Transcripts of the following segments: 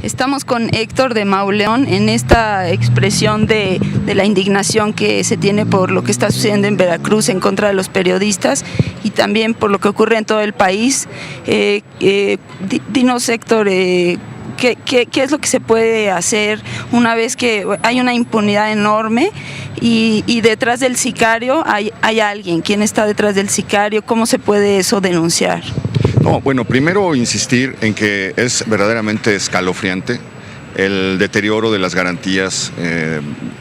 Estamos con Héctor de Mauleón en esta expresión de la indignación que se tiene por lo que está sucediendo en Veracruz en contra de los periodistas y también por lo que ocurre en todo el país. Dinos, Héctor, ¿qué es lo que se puede hacer una vez que hay una impunidad enorme y detrás del sicario hay alguien? ¿Quién está detrás del sicario? ¿Cómo se puede eso denunciar? No, bueno, primero insistir en que es verdaderamente escalofriante el deterioro de las garantías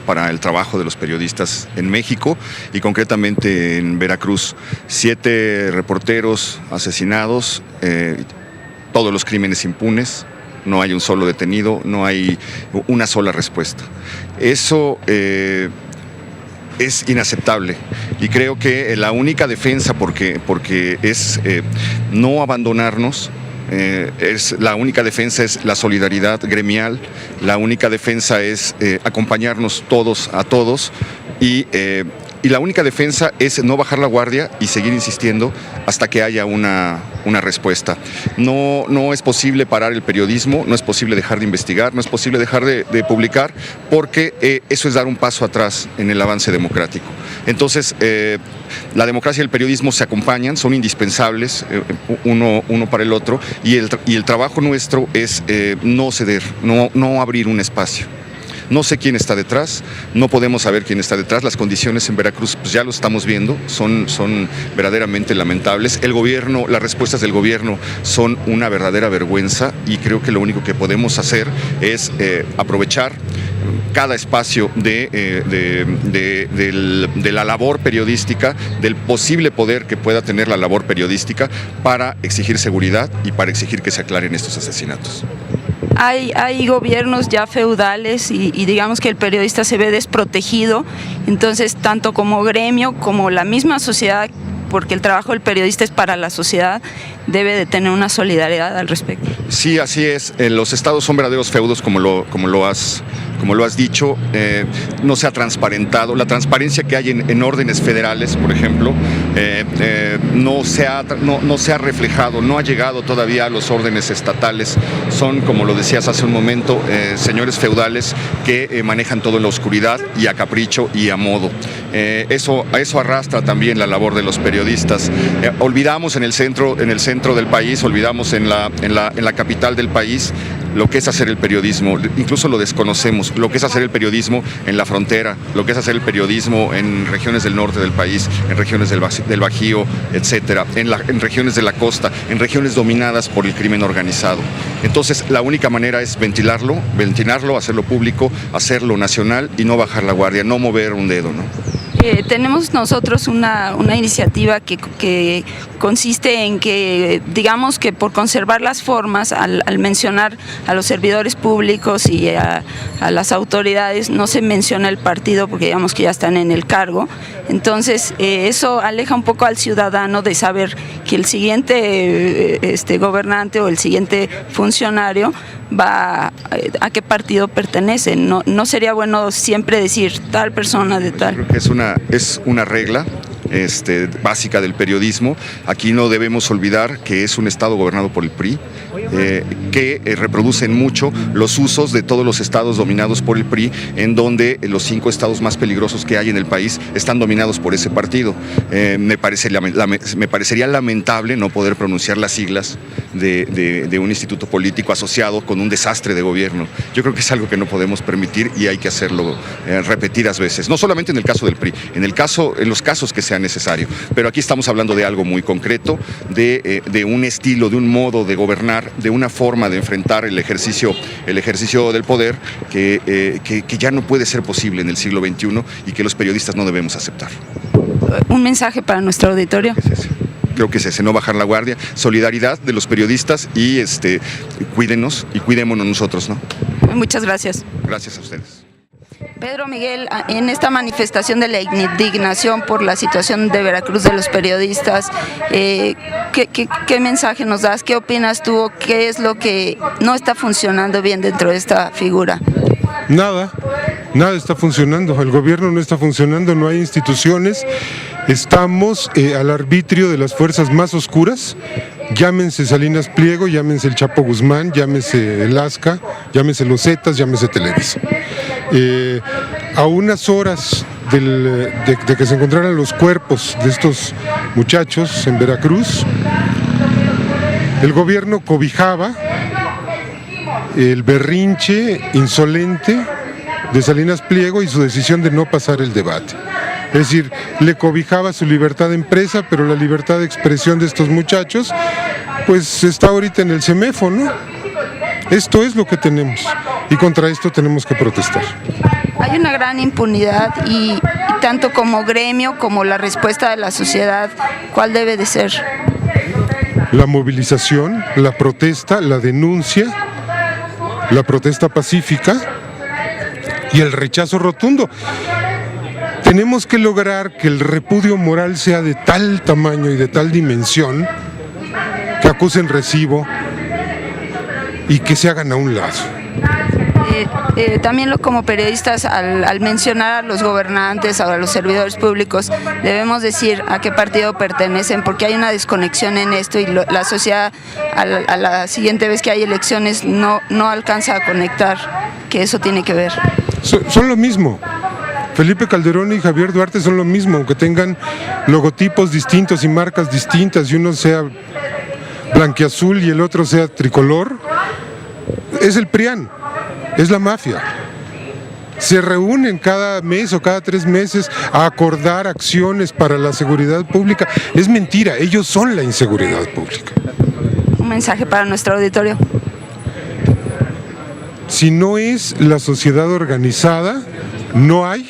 para el trabajo de los periodistas en México y concretamente en Veracruz. 7 reporteros asesinados, todos los crímenes impunes, no hay un solo detenido, no hay una sola respuesta. Eso es inaceptable y creo que la única defensa, porque es no abandonarnos, la única defensa es la solidaridad gremial, la única defensa es acompañarnos todos a todos y la única defensa es no bajar la guardia y seguir insistiendo hasta que haya una respuesta. No es posible parar el periodismo, no es posible dejar de investigar, no es posible dejar de publicar, porque eso es dar un paso atrás en el avance democrático. Entonces, la democracia y el periodismo se acompañan, son indispensables uno para el otro, y el trabajo nuestro es no ceder, no abrir un espacio. No sé quién está detrás, no podemos saber quién está detrás. Las condiciones en Veracruz, pues ya lo estamos viendo, son verdaderamente lamentables. El gobierno, las respuestas del gobierno son una verdadera vergüenza y creo que lo único que podemos hacer es aprovechar cada espacio de la labor periodística, del posible poder que pueda tener la labor periodística para exigir seguridad y para exigir que se aclaren estos asesinatos. Hay gobiernos ya feudales y digamos que el periodista se ve desprotegido, entonces tanto como gremio como la misma sociedad, porque el trabajo del periodista es para la sociedad, debe de tener una solidaridad al respecto. Sí, así es. Los estados son verdaderos feudos, como lo has dicho. No se ha transparentado. La transparencia que hay en órdenes federales, por ejemplo, no se ha reflejado, no ha llegado todavía a los órdenes estatales. Son, como lo decías hace un momento, señores feudales que manejan todo en la oscuridad y a capricho y a modo. Eso arrastra también la labor de los periodistas. Olvidamos en el centro del país, olvidamos en la capital del país lo que es hacer el periodismo, incluso lo desconocemos, lo que es hacer el periodismo en la frontera, lo que es hacer el periodismo en regiones del norte del país, en regiones del Bajío, etcétera, en regiones de la costa, en regiones dominadas por el crimen organizado. Entonces, la única manera es ventilarlo, hacerlo público, hacerlo nacional y no bajar la guardia, no mover un dedo, ¿no? Tenemos nosotros una iniciativa que consiste en que, digamos que por conservar las formas, al mencionar a los servidores públicos y a las autoridades, no se menciona el partido porque digamos que ya están en el cargo. Entonces, eso aleja un poco al ciudadano de saber que el siguiente gobernante o el siguiente funcionario va a qué partido pertenece. No sería bueno siempre decir tal persona de tal. Creo que es una regla básica del periodismo. Aquí no debemos olvidar que es un estado gobernado por el PRI, que reproducen mucho los usos de todos los estados dominados por el PRI, en donde los 5 estados más peligrosos que hay en el país están dominados por ese partido. Me parecería lamentable no poder pronunciar las siglas de un instituto político asociado con un desastre de gobierno. Yo creo que es algo que no podemos permitir y hay que hacerlo repetidas veces, no solamente en el caso del PRI, en los casos que sean necesario. Pero aquí estamos hablando de algo muy concreto, de un estilo, de un modo de gobernar, de una forma de enfrentar el ejercicio del poder que ya no puede ser posible en el siglo XXI y que los periodistas no debemos aceptar. Un mensaje para nuestro auditorio. ¿Qué es ese? Creo que es ese, no bajar la guardia, solidaridad de los periodistas y cuídenos y cuidémonos nosotros, ¿no? Muchas gracias. Gracias a ustedes. Pedro Miguel, en esta manifestación de la indignación por la situación de Veracruz de los periodistas, ¿qué mensaje nos das? ¿Qué opinas tú? ¿Qué es lo que no está funcionando bien dentro de esta figura? Nada está funcionando, el gobierno no está funcionando, no hay instituciones, estamos al arbitrio de las fuerzas más oscuras Llámense Salinas Pliego, llámense el Chapo Guzmán, llámese el Azca, llámese Los Zetas, llámese Televisa. A unas horas de que se encontraran los cuerpos de estos muchachos en Veracruz, el gobierno cobijaba el berrinche insolente de Salinas Pliego y su decisión de no pasar el debate. Es decir, le cobijaba su libertad de empresa, pero la libertad de expresión de estos muchachos, pues está ahorita en el CEMEFO, ¿no? Esto es lo que tenemos y contra esto tenemos que protestar. Hay una gran impunidad y tanto como gremio como la respuesta de la sociedad, ¿cuál debe de ser? La movilización, la protesta, la denuncia, la protesta pacífica y el rechazo rotundo. Tenemos que lograr que el repudio moral sea de tal tamaño y de tal dimensión que acusen recibo y que se hagan a un lado. También como periodistas, al mencionar a los gobernantes, a los servidores públicos, debemos decir a qué partido pertenecen, porque hay una desconexión en esto y la sociedad a la siguiente vez que hay elecciones no alcanza a conectar, que eso tiene que ver. Son lo mismo. Felipe Calderón y Javier Duarte son lo mismo, aunque tengan logotipos distintos y marcas distintas, y uno sea blanquiazul y el otro sea tricolor. Es el PRIAN, es la mafia. Se reúnen cada mes o cada 3 meses a acordar acciones para la seguridad pública. Es mentira, ellos son la inseguridad pública. Un mensaje para nuestro auditorio. Si no es la sociedad organizada, no hay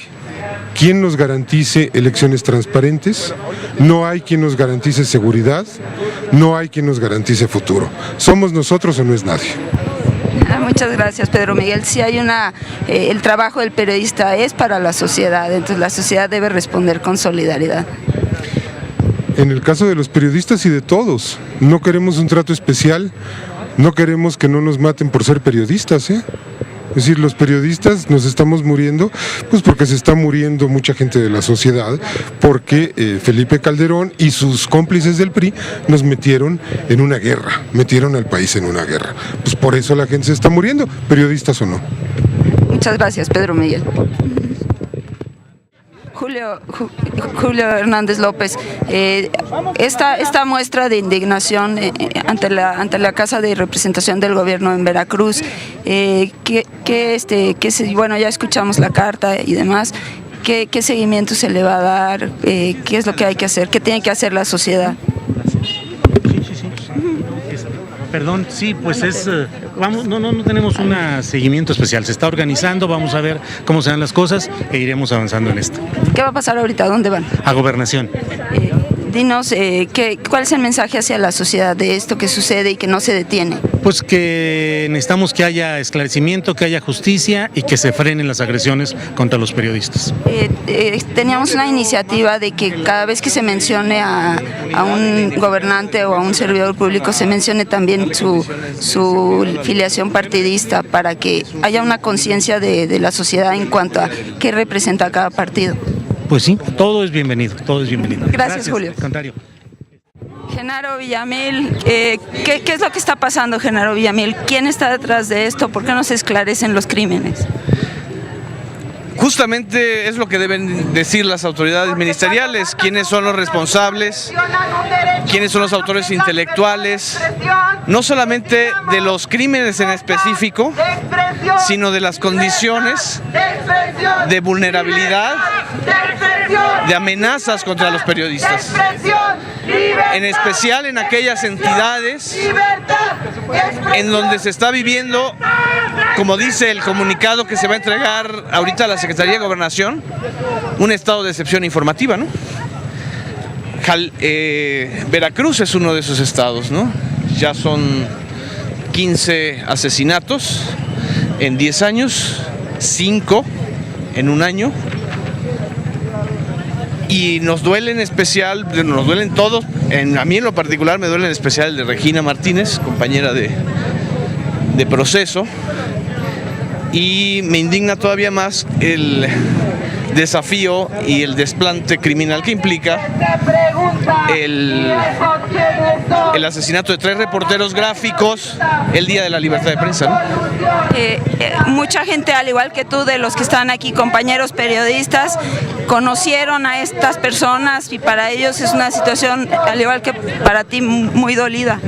quien nos garantice elecciones transparentes, no hay quien nos garantice seguridad, no hay quien nos garantice futuro. ¿Somos nosotros o no es nadie? Muchas gracias, Pedro Miguel. Sí hay el trabajo del periodista es para la sociedad, entonces la sociedad debe responder con solidaridad. En el caso de los periodistas y de todos, no queremos un trato especial, no queremos que no nos maten por ser periodistas, ¿eh? Es decir, los periodistas nos estamos muriendo, pues porque se está muriendo mucha gente de la sociedad, porque Felipe Calderón y sus cómplices del PRI nos metieron en una guerra, metieron al país en una guerra. Pues por eso la gente se está muriendo, periodistas o no. Muchas gracias, Pedro Miguel. Julio Hernández López, esta muestra de indignación ante la Casa de Representación del Gobierno en Veracruz, bueno, ya escuchamos la carta y demás, ¿qué seguimiento se le va a dar? ¿Qué es lo que hay que hacer? ¿Qué tiene que hacer la sociedad? Perdón, sí, pues no tenemos un seguimiento especial, se está organizando, vamos a ver cómo se dan las cosas e iremos avanzando en esto. ¿Qué va a pasar ahorita? ¿A dónde van? A Gobernación. Dinos, ¿cuál es el mensaje hacia la sociedad de esto que sucede y que no se detiene? Pues que necesitamos que haya esclarecimiento, que haya justicia y que se frenen las agresiones contra los periodistas. Teníamos una iniciativa de que cada vez que se mencione a un gobernante o a un servidor público se mencione también su filiación partidista para que haya una conciencia de la sociedad en cuanto a qué representa cada partido. Pues sí, todo es bienvenido, todo es bienvenido. Gracias, Julio. Al contrario. Genaro Villamil, ¿qué es lo que está pasando, Genaro Villamil? ¿Quién está detrás de esto? ¿Por qué no se esclarecen los crímenes? Justamente es lo que deben decir las autoridades ministeriales, quiénes son los responsables, quiénes son los autores intelectuales, no solamente de los crímenes en específico, sino de las condiciones de vulnerabilidad, de amenazas contra los periodistas, en especial en aquellas entidades en donde se está viviendo, como dice el comunicado que se va a entregar ahorita a la Secretaría de Gobernación, un estado de excepción informativa, ¿no? Veracruz es uno de esos estados, ¿no? Ya son 15 asesinatos en 10 años, 5 en un año, y nos duele en especial, nos duelen todos, a mí en lo particular me duele en especial el de Regina Martínez, compañera de Proceso, y me indigna todavía más desafío y el desplante criminal que implica el asesinato de 3 reporteros gráficos el día de la libertad de prensa, ¿no? Mucha gente, al igual que tú, de los que están aquí, compañeros periodistas, conocieron a estas personas y para ellos es una situación, al igual que para ti, muy dolida.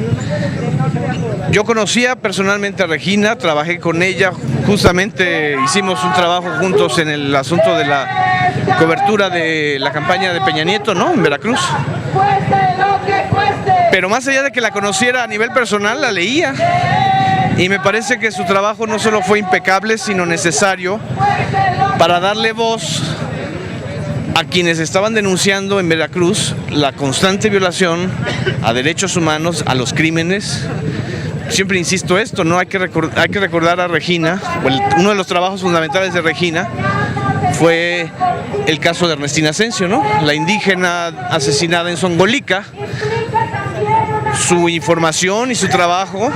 Yo conocía personalmente a Regina, trabajé con ella, justamente hicimos un trabajo juntos en el asunto de la cobertura de la campaña de Peña Nieto, ¿no?, en Veracruz. Pero más allá de que la conociera a nivel personal, la leía. Y me parece que su trabajo no solo fue impecable, sino necesario para darle voz a quienes estaban denunciando en Veracruz la constante violación a derechos humanos, a los crímenes. Siempre insisto esto, ¿no? Hay que recordar a Regina. Uno de los trabajos fundamentales de Regina fue el caso de Ernestina Asensio, ¿no?, la indígena asesinada en Zongolica. Su información y su trabajo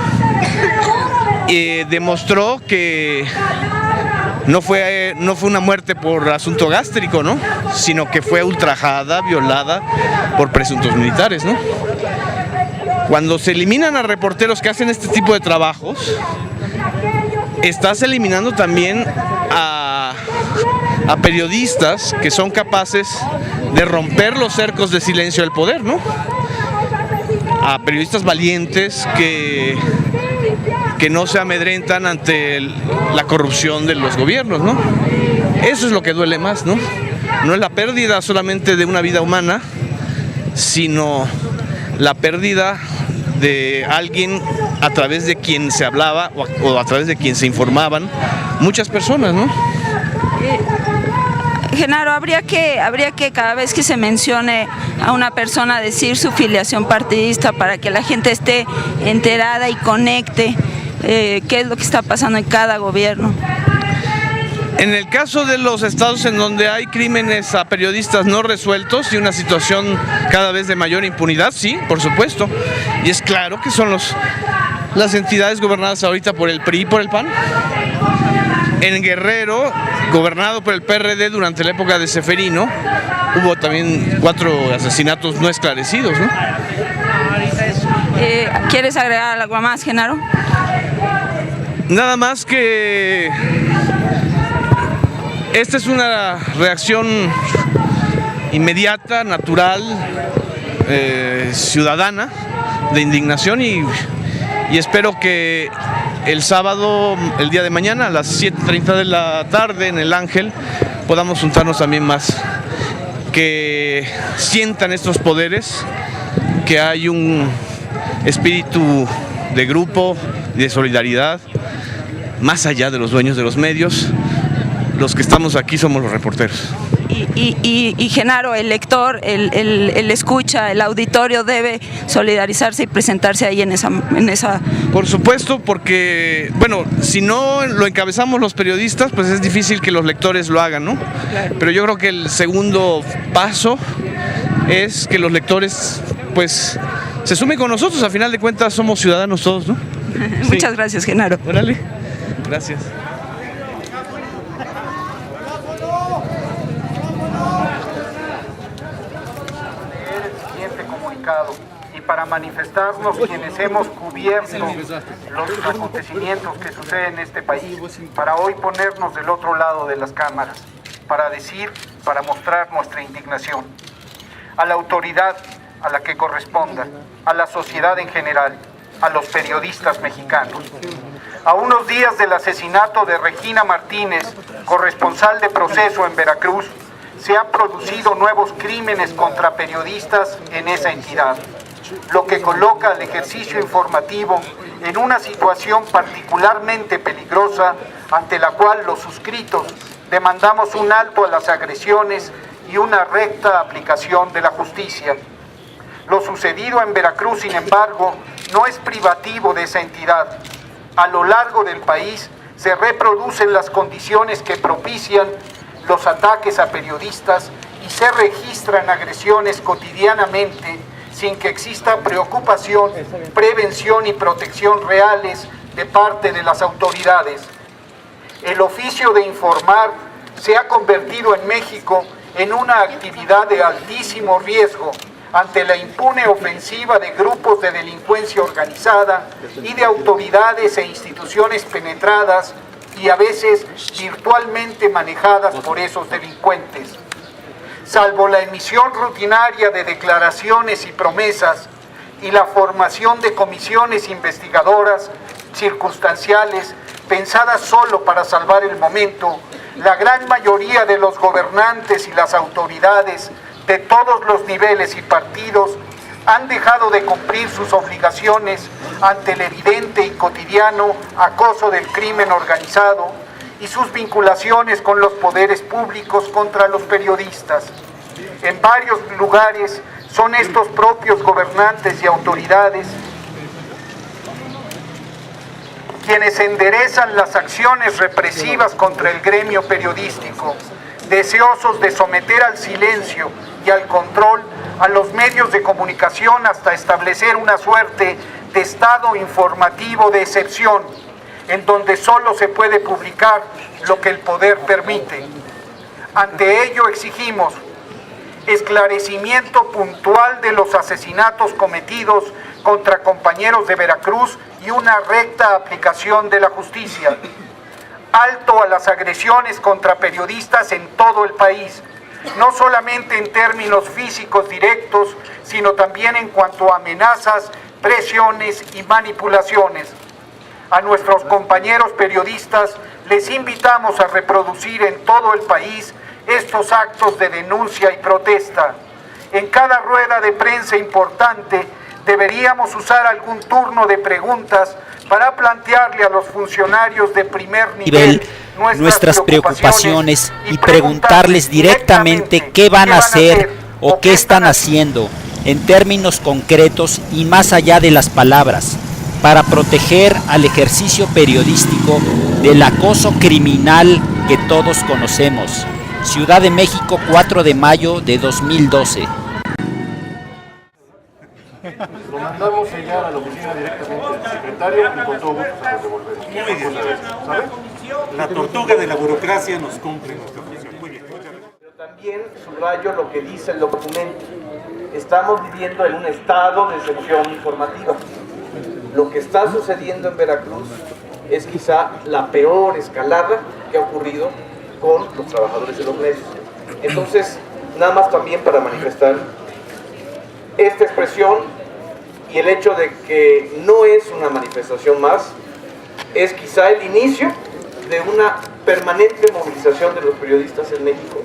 demostró que no fue una muerte por asunto gástrico, ¿no?, sino que fue ultrajada, violada por presuntos militares, ¿no? Cuando se eliminan a reporteros que hacen este tipo de trabajos, estás eliminando también a periodistas que son capaces de romper los cercos de silencio del poder, ¿no? A periodistas valientes que no se amedrentan ante la corrupción de los gobiernos, ¿no? Eso es lo que duele más, ¿no? No es la pérdida solamente de una vida humana, sino la pérdida de alguien a través de quien se hablaba o a través de quien se informaban muchas personas, ¿no? Genaro, habría que cada vez que se mencione a una persona decir su filiación partidista para que la gente esté enterada y conecte qué es lo que está pasando en cada gobierno. En el caso de los estados en donde hay crímenes a periodistas no resueltos y una situación cada vez de mayor impunidad, sí, por supuesto. Y es claro que son las entidades gobernadas ahorita por el PRI y por el PAN. En Guerrero, gobernado por el PRD durante la época de Ceferino, hubo también 4 asesinatos no esclarecidos, ¿no? ¿Quieres agregar algo más, Genaro? Nada más que esta es una reacción inmediata, natural, ciudadana, de indignación y espero que el sábado, el día de mañana, a las 7:30 de la tarde en el Ángel, podamos juntarnos también más, que sientan estos poderes, que hay un espíritu de grupo, de solidaridad, más allá de los dueños de los medios. Los que estamos aquí somos los reporteros. Y Genaro, el lector, el escucha, el auditorio debe solidarizarse y presentarse ahí en esa... Por supuesto, porque, bueno, si no lo encabezamos los periodistas, pues es difícil que los lectores lo hagan, ¿no? Claro. Pero yo creo que el segundo paso es que los lectores, pues, se sumen con nosotros. A final de cuentas somos ciudadanos todos, ¿no? Muchas gracias, Genaro. Órale, gracias. Y para manifestarnos quienes hemos cubierto los acontecimientos que suceden en este país, para hoy ponernos del otro lado de las cámaras, para decir, para mostrar nuestra indignación a la autoridad a la que corresponda, a la sociedad en general, a los periodistas mexicanos. A unos días del asesinato de Regina Martínez, corresponsal de Proceso en Veracruz, se han producido nuevos crímenes contra periodistas en esa entidad, lo que coloca al ejercicio informativo en una situación particularmente peligrosa, ante la cual los suscritos demandamos un alto a las agresiones y una recta aplicación de la justicia. Lo sucedido en Veracruz, sin embargo, no es privativo de esa entidad. A lo largo del país se reproducen las condiciones que propician los ataques a periodistas y se registran agresiones cotidianamente sin que exista preocupación, prevención y protección reales de parte de las autoridades. El oficio de informar se ha convertido en México en una actividad de altísimo riesgo ante la impune ofensiva de grupos de delincuencia organizada y de autoridades e instituciones penetradas y a veces virtualmente manejadas por esos delincuentes. Salvo la emisión rutinaria de declaraciones y promesas y la formación de comisiones investigadoras circunstanciales pensadas solo para salvar el momento, la gran mayoría de los gobernantes y las autoridades de todos los niveles y partidos han dejado de cumplir sus obligaciones ante el evidente y cotidiano acoso del crimen organizado y sus vinculaciones con los poderes públicos contra los periodistas. En varios lugares son estos propios gobernantes y autoridades quienes enderezan las acciones represivas contra el gremio periodístico, deseosos de someter al silencio y al control a los medios de comunicación hasta establecer una suerte de estado informativo de excepción, en donde solo se puede publicar lo que el poder permite. Ante ello exigimos esclarecimiento puntual de los asesinatos cometidos contra compañeros de Veracruz y una recta aplicación de la justicia. Alto a las agresiones contra periodistas en todo el país, no solamente en términos físicos directos, sino también en cuanto a amenazas, presiones y manipulaciones. A nuestros compañeros periodistas les invitamos a reproducir en todo el país estos actos de denuncia y protesta. En cada rueda de prensa importante deberíamos usar algún turno de preguntas para plantearle a los funcionarios de primer nivel nuestras preocupaciones y preguntarles directamente qué van a hacer o qué están haciendo en términos concretos y más allá de las palabras, para proteger al ejercicio periodístico del acoso criminal que todos conocemos. Ciudad de México, 4 de mayo de 2012. Lo mandamos sellar a la oficina directamente del secretario y con todo gusto se los devolveremos. Muy bien. ¿Sabe? La tortuga de la burocracia nos cumple nuestra función. Muy bien. Pero también subrayo lo que dice el documento. Estamos viviendo en un estado de excepción informativa. Lo que está sucediendo en Veracruz es quizá la peor escalada que ha ocurrido con los trabajadores de los medios. Entonces, nada más también para manifestar esta expresión y el hecho de que no es una manifestación más, es quizá el inicio de una permanente movilización de los periodistas en México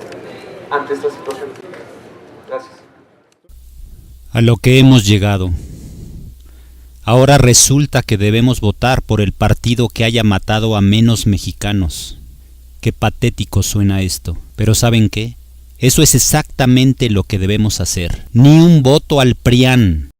ante esta situación. Gracias. A lo que hemos llegado. Ahora resulta que debemos votar por el partido que haya matado a menos mexicanos. Qué patético suena esto, pero ¿saben qué? Eso es exactamente lo que debemos hacer. Ni un voto al PRIAN.